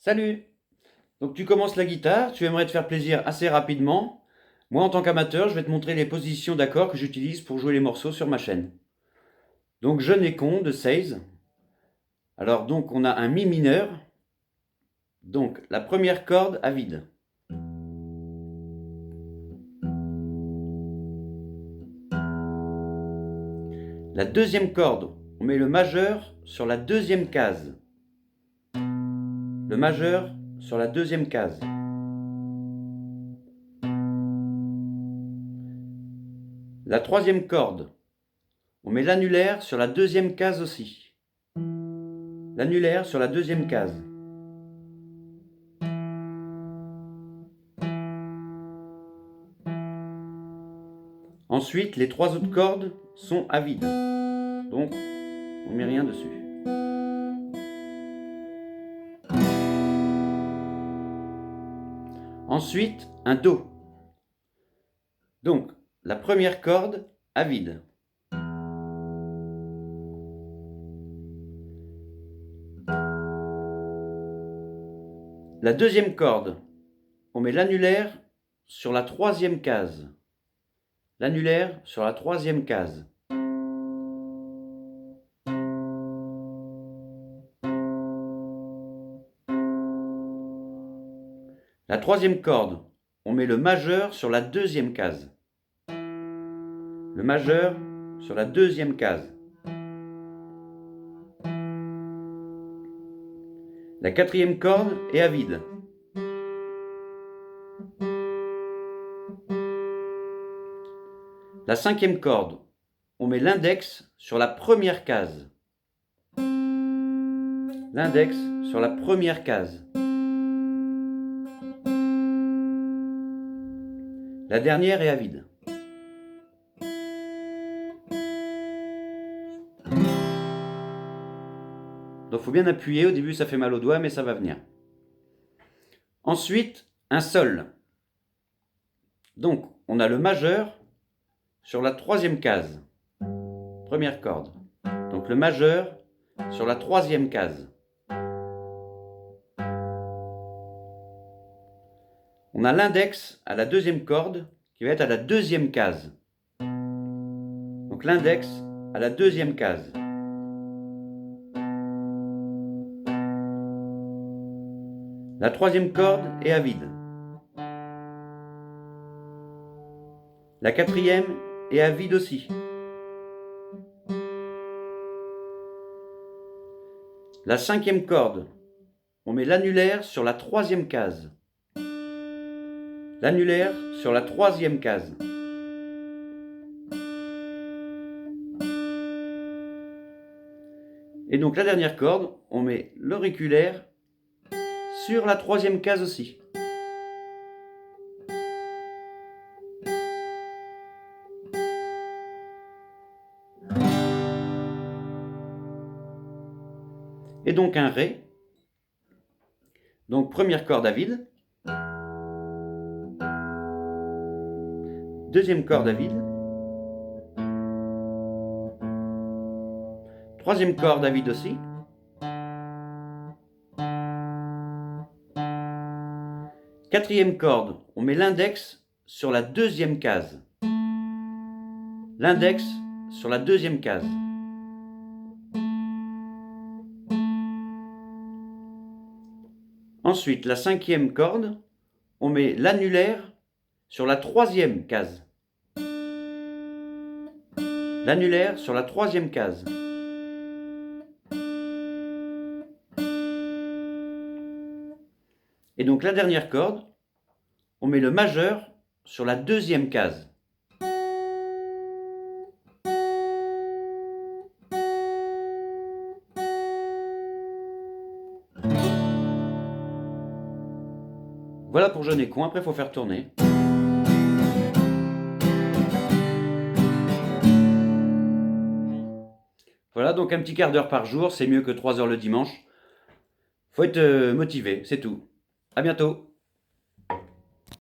Salut! Donc tu commences la guitare, tu aimerais te faire plaisir assez rapidement. Moi, en tant qu'amateur, je vais te montrer les positions d'accords que j'utilise pour jouer les morceaux sur ma chaîne. Donc Jeune et con de Seize. Alors donc on a un mi mineur. Donc la première corde à vide. La deuxième corde, on met le majeur sur la deuxième case. Le majeur sur la deuxième case. La troisième corde, on met l'annulaire sur la deuxième case aussi. L'annulaire sur la deuxième case. Ensuite, les trois autres cordes sont à vide. Donc, on ne met rien dessus. Ensuite, un Do. Donc, la première corde à vide. La deuxième corde, on met l'annulaire sur la troisième case. L'annulaire sur la troisième case. La troisième corde, on met le majeur sur la deuxième case. Le majeur sur la deuxième case. La quatrième corde est à vide. La cinquième corde, on met l'index sur la première case. L'index sur la première case. La dernière est à vide. Donc il faut bien appuyer, au début ça fait mal aux doigts mais ça va venir. Ensuite, un Sol. Donc on a le majeur sur la troisième case. Première corde. Donc le majeur sur la troisième case. On a l'index à la deuxième corde qui va être à la deuxième case. Donc l'index à la deuxième case. La troisième corde est à vide. La quatrième est à vide aussi. La cinquième corde, on met l'annulaire sur la troisième case. L'annulaire sur la troisième case. Et donc la dernière corde, on met l'auriculaire sur la troisième case aussi. Et donc un Ré. Donc première corde à vide. Deuxième corde à vide. Troisième corde à vide aussi. Quatrième corde, on met l'index sur la deuxième case. L'index sur la deuxième case. Ensuite, la cinquième corde, on met l'annulaire sur la troisième case. L'annulaire sur la troisième case. Et donc la dernière corde, on met le majeur sur la deuxième case. Voilà pour Jeune et con, après il faut faire tourner. Voilà, donc un petit quart d'heure par jour, c'est mieux que 3 heures le dimanche. Faut être motivé, c'est tout. À bientôt.